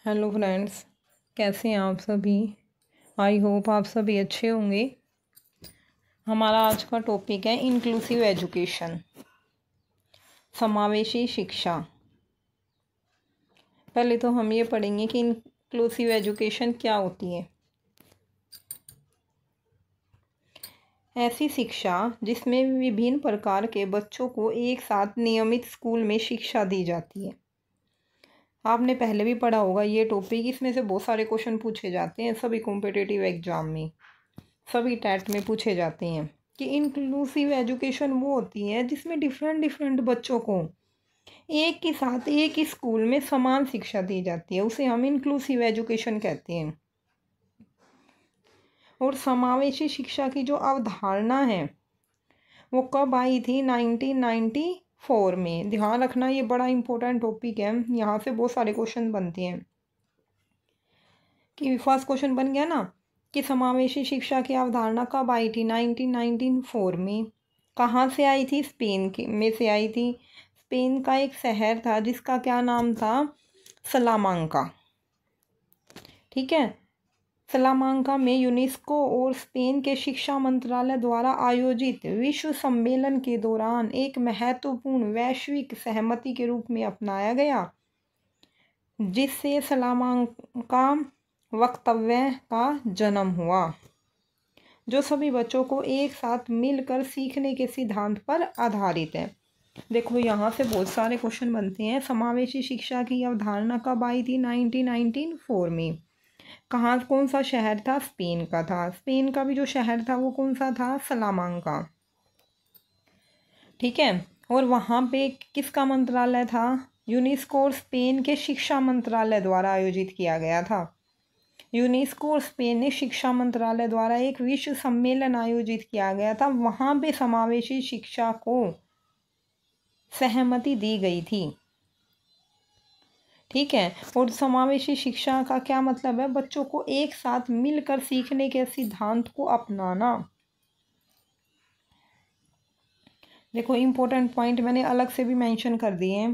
Hello friends, कैसे हैं आप सभी। आई होप आप सभी अच्छे होंगे। हमारा आज का टॉपिक है इंक्लूसिव एजुकेशन, समावेशी शिक्षा। पहले तो हम ये पढ़ेंगे कि इंक्लूसिव एजुकेशन क्या होती है। ऐसी शिक्षा जिसमें विभिन्न प्रकार के बच्चों को एक साथ नियमित स्कूल में शिक्षा दी जाती है। आपने पहले भी पढ़ा होगा ये टॉपिक, इसमें से बहुत सारे क्वेश्चन पूछे जाते हैं सभी कॉम्पिटिटिव एग्जाम में, सभी टेट में पूछे जाते हैं कि इंक्लूसिव एजुकेशन वो होती है जिसमें डिफरेंट डिफरेंट बच्चों को एक के साथ एक ही स्कूल में समान शिक्षा दी जाती है, उसे हम इंक्लूसिव एजुकेशन कहते हैं। और समावेशी शिक्षा की जो अवधारणा है वो कब आई थी? 1994 में। ध्यान रखना, ये बड़ा इंपॉर्टेंट टॉपिक है, यहाँ से बहुत सारे क्वेश्चन बनते हैं। कि फर्स्ट क्वेश्चन बन गया ना कि समावेशी शिक्षा की अवधारणा कब आई थी? 1994 में। कहाँ से आई थी? स्पेन के में से आई थी। स्पेन का एक शहर था जिसका क्या नाम था? सलामांका। ठीक है। सलामांका में यूनेस्को और स्पेन के शिक्षा मंत्रालय द्वारा आयोजित विश्व सम्मेलन के दौरान एक महत्वपूर्ण वैश्विक सहमति के रूप में अपनाया गया, जिससे सलामांका वक्तव्य का जन्म हुआ, जो सभी बच्चों को एक साथ मिलकर सीखने के सिद्धांत पर आधारित है। देखो, यहाँ से बहुत सारे क्वेश्चन बनते हैं। समावेशी शिक्षा की अवधारणा कब आई थी? 1994 में। कहाँ, कौन सा शहर था? स्पेन का था। स्पेन का भी जो शहर था वो कौन सा था? सलामांका। ठीक है। और वहाँ पे किसका मंत्रालय था? यूनेस्को और स्पेन के शिक्षा मंत्रालय द्वारा आयोजित किया गया था। यूनेस्को और स्पेन ने शिक्षा मंत्रालय द्वारा एक विश्व सम्मेलन आयोजित किया गया था, वहाँ पे समावेशी शिक्षा को सहमति दी गई थी। ठीक है। और समावेशी शिक्षा का क्या मतलब है? बच्चों को एक साथ मिलकर सीखने के सिद्धांत को अपनाना। देखो, इम्पोर्टेंट पॉइंट मैंने अलग से भी मेंशन कर दिए हैं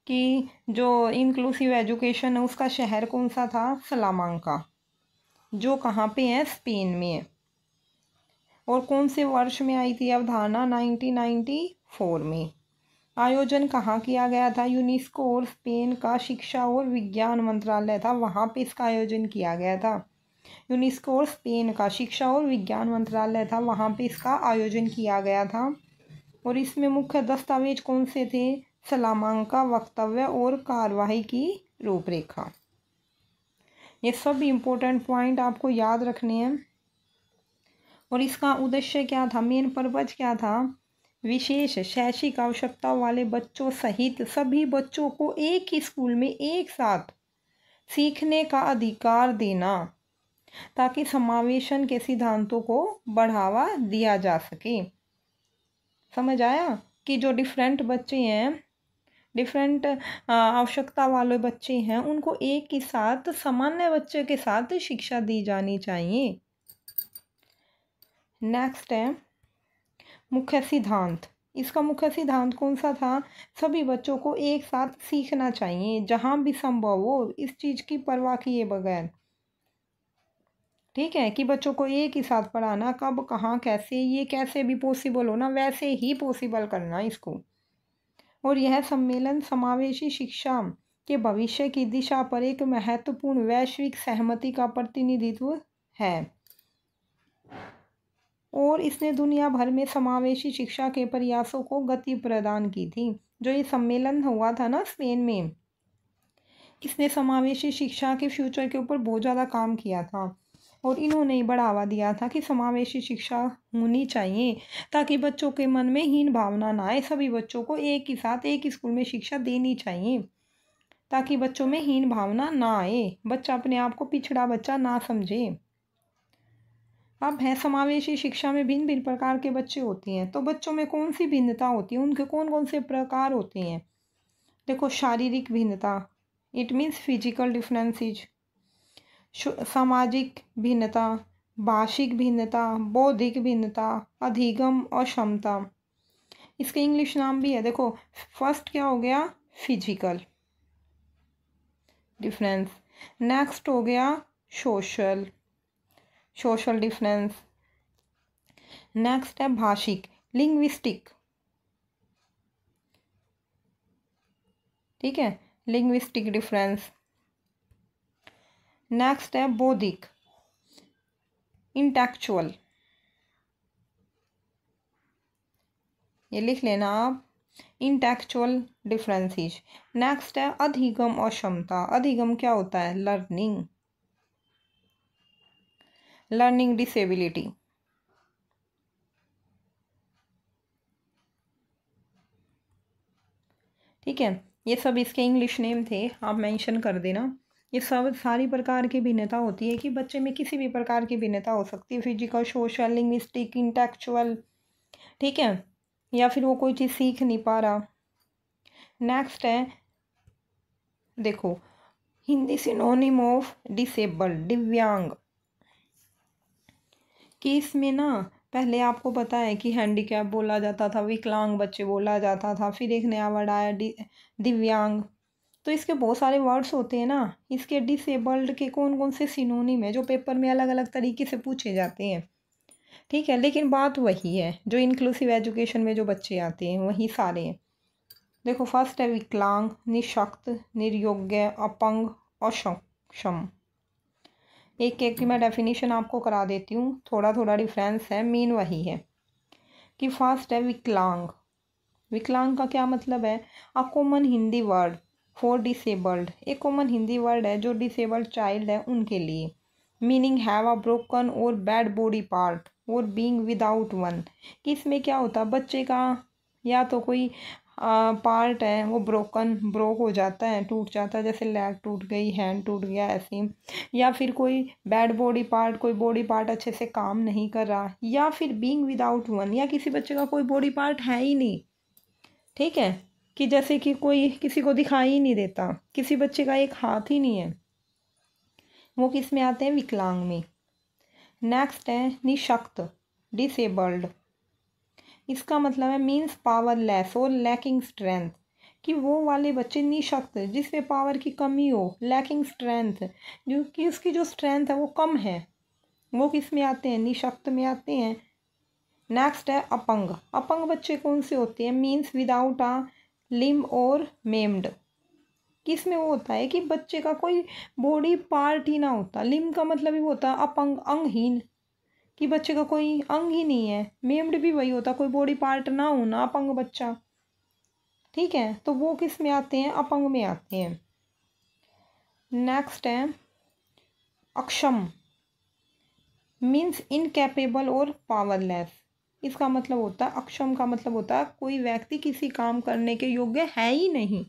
कि जो इंक्लूसिव एजुकेशन है उसका शहर कौन सा था? सलामांका, जो कहाँ पे है? स्पेन में है। और कौन से वर्ष में आई थी अवधारणा? 1994 में। आयोजन कहाँ किया गया था? यूनेस्को और स्पेन का शिक्षा और विज्ञान मंत्रालय था, वहाँ पे इसका आयोजन किया गया था। यूनेस्को और स्पेन का शिक्षा और विज्ञान मंत्रालय था, वहाँ पे इसका आयोजन किया गया था। और इसमें मुख्य दस्तावेज कौन से थे? सलामांका वक्तव्य और कार्यवाही की रूपरेखा। ये सब इम्पोर्टेंट पॉइंट आपको याद रखने हैं। और इसका उद्देश्य क्या था? मेन पर्पज क्या था? विशेष शैक्षिक आवश्यकता वाले बच्चों सहित सभी बच्चों को एक ही स्कूल में एक साथ सीखने का अधिकार देना, ताकि समावेशन के सिद्धांतों को बढ़ावा दिया जा सके। समझ आया कि जो डिफरेंट बच्चे हैं, डिफरेंट आवश्यकता वाले बच्चे हैं, उनको एक ही साथ सामान्य बच्चे के साथ शिक्षा दी जानी चाहिए। नेक्स्ट है मुख्य सिद्धांत। इसका मुख्य सिद्धांत कौन सा था? सभी बच्चों को एक साथ सीखना चाहिए जहाँ भी संभव हो, इस चीज़ की परवाह किए बगैर। ठीक है, कि बच्चों को एक ही साथ पढ़ाना, कब कहाँ कैसे, ये कैसे भी पॉसिबल हो ना वैसे ही पॉसिबल करना इसको। और यह सम्मेलन समावेशी शिक्षा के भविष्य की दिशा पर एक महत्वपूर्ण वैश्विक सहमति का प्रतिनिधित्व है, और इसने दुनिया भर में समावेशी शिक्षा के प्रयासों को गति प्रदान की थी। जो ये सम्मेलन हुआ था ना स्पेन में, इसने समावेशी शिक्षा के फ्यूचर के ऊपर बहुत ज़्यादा काम किया था, और इन्होंने ही बढ़ावा दिया था कि समावेशी शिक्षा होनी चाहिए, ताकि बच्चों के मन में हीन भावना ना आए। सभी बच्चों को एक ही साथ एक ही स्कूल में शिक्षा देनी चाहिए, ताकि बच्चों में हीन भावना ना आए, बच्चा अपने आप को पिछड़ा बच्चा ना समझे। अब है समावेशी शिक्षा में भिन्न भिन्न प्रकार के बच्चे होते हैं, तो बच्चों में कौन सी भिन्नता होती है, उनके कौन कौन से प्रकार होते हैं? देखो, शारीरिक भिन्नता, इट मीन्स फिजिकल डिफरेंसेज। सामाजिक भिन्नता, भाषिक भिन्नता, बौद्धिक भिन्नता, अधिगम और क्षमता। इसके इंग्लिश नाम भी है। देखो, फर्स्ट क्या हो गया? Physical, difference. नेक्स्ट हो गया सोशल, सोशल डिफरेंस। नेक्स्ट है भाषिक, लिंग्विस्टिक, ठीक है, लिंग्विस्टिक डिफरेंस। नेक्स्ट है बौद्धिक, इंटेलेक्चुअल, ये लिख लेना आप, इंटेलेक्चुअल डिफरेंसेस। नेक्स्ट है अधिगम और क्षमता। अधिगम क्या होता है? Learning, learning disability. ठीक है, ये सब इसके इंग्लिश नेम थे, आप मेंशन कर देना। ये सब सारी प्रकार की भिन्नता होती है कि बच्चे में किसी भी प्रकार की भिन्नता हो सकती है, फिजिकल, सोशल, लिंग्विस्टिक, इंटेलेक्चुअल, ठीक है, या फिर वो कोई चीज़ सीख नहीं पा रहा। नेक्स्ट है देखो, हिंदी सिनोनिम ऑफ डिसेबल्ड, दिव्यांग, कि इसमें ना पहले आपको पता है कि हैंडीकैप बोला जाता था, विकलांग बच्चे बोला जाता था, फिर एक नया वर्ड आया दिव्यांग। तो इसके बहुत सारे वर्ड्स होते हैं ना, इसके डिसेबल्ड के कौन कौन से सिनोनिम है जो पेपर में अलग अलग तरीके से पूछे जाते हैं, ठीक है, लेकिन बात वही है जो इंक्लूसिव एजुकेशन में जो बच्चे आते हैं वही सारे हैं। देखो, फर्स्ट है विकलांग, निःशक्त, निर्योग्य, अपंग, अक्षम। एक एक की मैं डेफिनेशन आपको करा देती हूँ, थोड़ा थोड़ा डिफरेंस है, मीन वही है। कि फर्स्ट है विकलांग। विकलांग का क्या मतलब है? A common Hindi word for disabled, एक कॉमन हिंदी वर्ड है जो डिसेबल्ड चाइल्ड है उनके लिए। मीनिंग हैव अ ब्रोकन और बैड बॉडी पार्ट और बीइंग विदाउट वन। कि इसमें क्या होता है, बच्चे का या तो कोई पार्ट है वो ब्रोक हो जाता है, टूट जाता है, जैसे लेग टूट गई, हैंड टूट गया, ऐसे। या फिर कोई बैड बॉडी पार्ट, कोई बॉडी पार्ट अच्छे से काम नहीं कर रहा, या फिर बीइंग विदाउट वन, या किसी बच्चे का कोई बॉडी पार्ट है ही नहीं, ठीक है, कि जैसे कि कोई किसी को दिखाई ही नहीं देता, किसी बच्चे का एक हाथ ही नहीं है, वो किस में आते हैं? विकलांग में। नेक्स्ट है निःशक्त, डिसेबल्ड। इसका मतलब है मीन्स पावरलेस और लैकिंग स्ट्रेंथ, कि वो वाले बच्चे निःशक्त जिसमें पावर की कमी हो, लैकिंग स्ट्रेंथ, जो कि उसकी जो स्ट्रेंथ है वो कम है, वो किस में आते हैं? निःशक्त में आते हैं। नेक्स्ट है अपंग। अपंग बच्चे कौन से होते हैं? मीन्स विदाउट अ लिम्ब और मेम्ड। किस में वो होता है कि बच्चे का कोई बॉडी पार्ट ही ना होता, लिम्ब का मतलब ही होता है अपंग, अंगहीन, कि बच्चे का कोई अंग ही नहीं है। मेम्ड भी वही होता, कोई बॉडी पार्ट ना होना, अपंग बच्चा, ठीक है, तो वो किस में आते हैं? अपंग में आते हैं। नेक्स्ट है अक्षम, मीन्स इनकैपेबल और पावरलेस। इसका मतलब होता है, अक्षम का मतलब होता है कोई व्यक्ति किसी काम करने के योग्य है ही नहीं,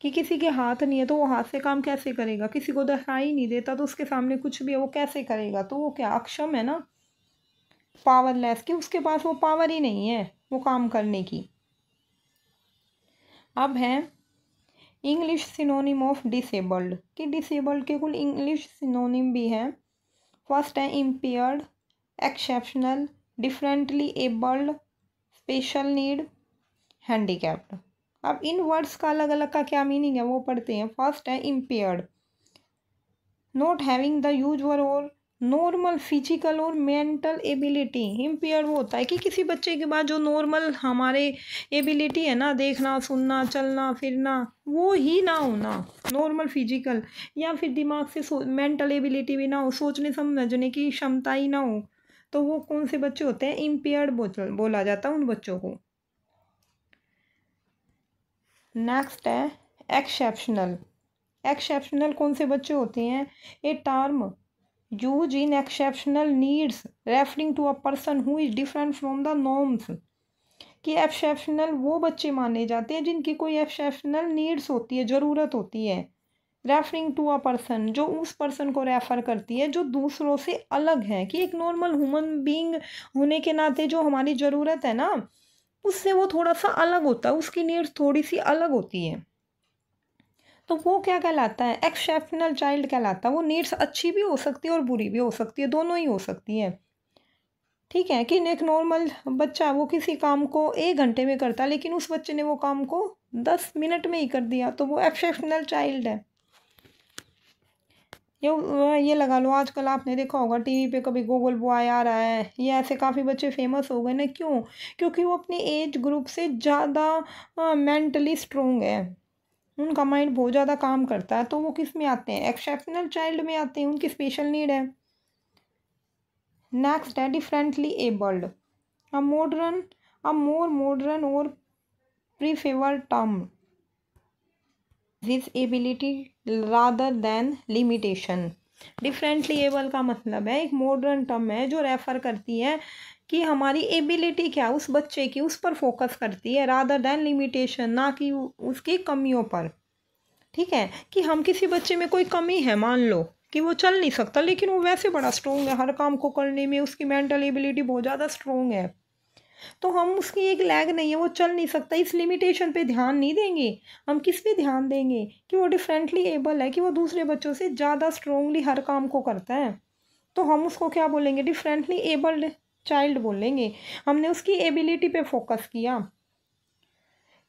कि किसी के हाथ नहीं है तो वो हाथ से काम कैसे करेगा, किसी को दिखाई नहीं देता तो उसके सामने कुछ भी है वो कैसे करेगा, तो वो क्या? अक्षम है ना। पावरलेस, कि उसके पास वो पावर ही नहीं है वो काम करने की। अब है इंग्लिश सिनोनिम ऑफ डिसेबल्ड, कि डिसेबल्ड के कुल इंग्लिश सिनोनिम भी हैं। फर्स्ट है impaired, exceptional, differently abled, special need, handicapped. अब इन वर्ड्स का अलग अलग का क्या मीनिंग है वो पढ़ते हैं। फर्स्ट है impaired, not having the usual और नॉर्मल फिजिकल और मेंटल एबिलिटी। इम्पेयर्ड वो होता है कि किसी बच्चे के बाद जो नॉर्मल हमारे एबिलिटी है ना, देखना, सुनना, चलना फिरना, वो ही ना होना, नॉर्मल फिजिकल, या फिर दिमाग से मेंटल एबिलिटी भी ना हो, सोचने समझने की क्षमता ही ना हो, तो वो कौन से बच्चे होते हैं? इम्पेयर्ड बोला जाता है उन बच्चों को। नेक्स्ट है एक्सेप्शनल। एक्सेप्शनल कौन से बच्चे होते हैं? A term use in exceptional needs referring to a person who is different from the norms. कि एक्सेप्शनल वो बच्चे माने जाते हैं जिनकी कोई एक्सेप्शनल नीड्स होती है, ज़रूरत होती है, रेफरिंग टू अ पर्सन, जो उस पर्सन को रेफर करती है जो दूसरों से अलग है, कि एक नॉर्मल ह्यूमन बीइंग होने के नाते जो हमारी ज़रूरत है ना, उससे वो थोड़ा सा अलग होता है, उसकी नीड्स थोड़ी सी अलग होती है, तो वो क्या कहलाता है? एक्सेप्शनल चाइल्ड कहलाता है। वो नीड्स अच्छी भी हो सकती है और बुरी भी हो सकती है, दोनों ही हो सकती है, ठीक है, कि एक नॉर्मल बच्चा वो किसी काम को 1 घंटे में करता है, लेकिन उस बच्चे ने वो काम को 10 मिनट में ही कर दिया, तो वो एक्सेप्शनल चाइल्ड है। ये लगा लो, आजकल आपने देखा होगा टीवी पे कभी गूगल बॉय आ रहा है, ये ऐसे काफ़ी बच्चे फेमस हो गए ना। क्यों? क्योंकि वो अपने एज ग्रुप से ज़्यादा मेंटली स्ट्रोंग है, उनका माइंड बहुत ज़्यादा काम करता है। तो वो किस में आते हैं? एक्सेप्शनल चाइल्ड में आते हैं, उनकी स्पेशल नीड है। नेक्स्ट है differently abled, a modern a more modern और preferred term disability rather than limitation. Differently able का मतलब है एक मॉडर्न टर्म है जो रेफर करती है कि हमारी एबिलिटी क्या उस बच्चे की, उस पर फोकस करती है, रादर देन लिमिटेशन, ना कि उसकी कमियों पर। ठीक है, कि हम किसी बच्चे में कोई कमी है, मान लो कि वो चल नहीं सकता लेकिन वो वैसे बड़ा स्ट्रोंग है, हर काम को करने में उसकी मेंटल एबिलिटी बहुत ज़्यादा स्ट्रोंग है, तो हम उसकी एक लैग नहीं है, वो चल नहीं सकता, इस लिमिटेशन पे ध्यान नहीं देंगे। हम किस पे ध्यान देंगे? कि वो डिफरेंटली एबल है, कि वो दूसरे बच्चों से ज़्यादा स्ट्रोंगली हर काम को करता है। तो हम उसको क्या बोलेंगे? डिफरेंटली एबल्ड चाइल्ड बोलेंगे। हमने उसकी एबिलिटी पे फोकस किया।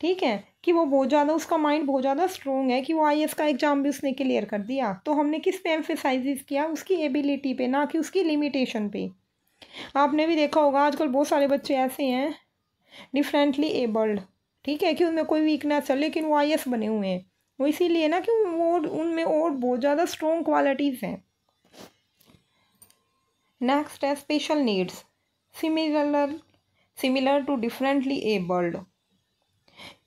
ठीक है, कि वो बहुत ज़्यादा, उसका माइंड बहुत ज़्यादा स्ट्रोंग है, कि वो आईएएस का एग्जाम भी उसने क्लियर कर दिया। तो हमने किस पे एम्फेसाइज किया? उसकी एबिलिटी पे, ना कि उसकी लिमिटेशन पे। आपने भी देखा होगा आजकल बहुत सारे बच्चे ऐसे हैं डिफरेंटली एबल्ड, ठीक है, कि उनमें कोई वीकनेस है लेकिन वो आईएएस बने हुए हैं। वो इसीलिए ना कि वो उनमें और बहुत ज़्यादा स्ट्रॉन्ग क्वालिटीज़ हैं। नेक्स्ट है special needs, similar similar to differently abled,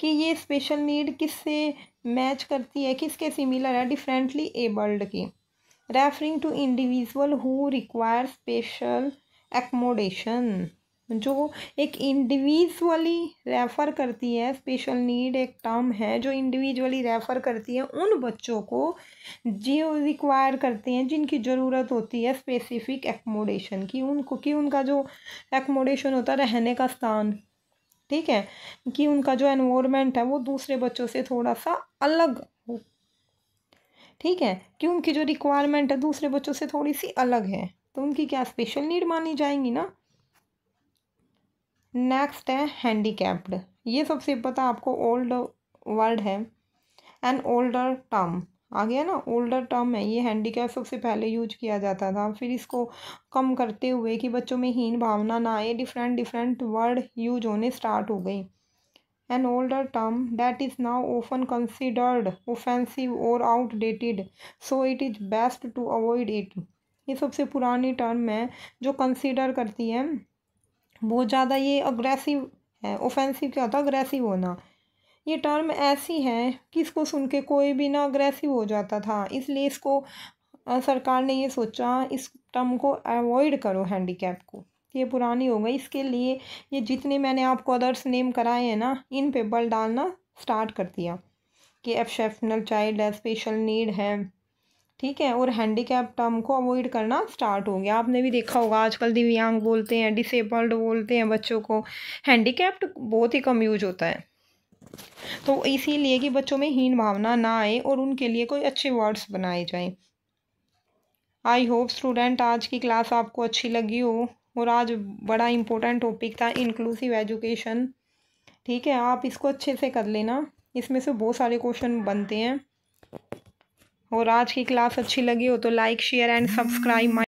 कि ये स्पेशल नीड किससे मैच करती है, किसके सिमिलर है? डिफरेंटली एबल्ड की। Referring to individual who require special accommodation, जो एक इंडिविजुअली रेफ़र करती है, स्पेशल नीड एक टर्म है जो इंडिविजुअली रेफ़र करती है उन बच्चों को जो रिक्वायर करते हैं, जिनकी ज़रूरत होती है स्पेसिफिक एकोमोडेशन की, उनको, कि उनका जो एकोमोडेशन होता है, रहने का स्थान, ठीक है, कि उनका जो एनवायरनमेंट है वो दूसरे बच्चों से थोड़ा सा अलग हो। ठीक है, कि उनकी जो रिक्वायरमेंट है दूसरे बच्चों से थोड़ी सी अलग है, तो उनकी क्या स्पेशल नीड मानी जाएंगी ना। नेक्स्ट है हैंडीकैप्ड, ये सबसे पता आपको ओल्ड वर्ड है, एन ओल्डर टर्म आ गया ना, ओल्डर टर्म है ये। हैंडीकैप सबसे पहले यूज किया जाता था, फिर इसको कम करते हुए कि बच्चों में हीन भावना ना आए, डिफरेंट डिफरेंट वर्ड यूज होने स्टार्ट हो गई। An older term that is now often considered offensive or outdated, so it is best to avoid it। ये सबसे पुरानी टर्म है जो कंसिडर करती है, बहुत ज़्यादा ये अग्रेसिव है। ऑफेंसिव क्या होता है? अग्रेसिव होना। ये टर्म ऐसी है कि इसको सुन के कोई भी ना अग्रेसिव हो जाता था, इसलिए इसको सरकार ने ये सोचा इस टर्म को अवॉइड करो, हैंडीकैप को, ये पुरानी हो गई। इसके लिए ये जितने मैंने आपको अदर्स नेम कराए हैं ना, इन पे बल डालना स्टार्ट कर दिया कि एक्सेप्शनल चाइल्ड है, स्पेशल नीड है, ठीक है, और हैंडीकैप टर्म को अवॉइड करना स्टार्ट हो गया। आपने भी देखा होगा आजकल दिव्यांग बोलते हैं, डिसेबल्ड बोलते हैं बच्चों को, हैंडीकैप्ड बहुत ही कम यूज होता है। तो इसीलिए कि बच्चों में हीन भावना ना आए और उनके लिए कोई अच्छे वर्ड्स बनाए जाएं। आई होप स्टूडेंट आज की क्लास आपको अच्छी लगी हो, और आज बड़ा इम्पोर्टेंट टॉपिक था इंक्लूसिव एजुकेशन। ठीक है, आप इसको अच्छे से कर लेना, इसमें से बहुत सारे क्वेश्चन बनते हैं। और आज की क्लास अच्छी लगी हो तो लाइक शेयर एंड सब्सक्राइब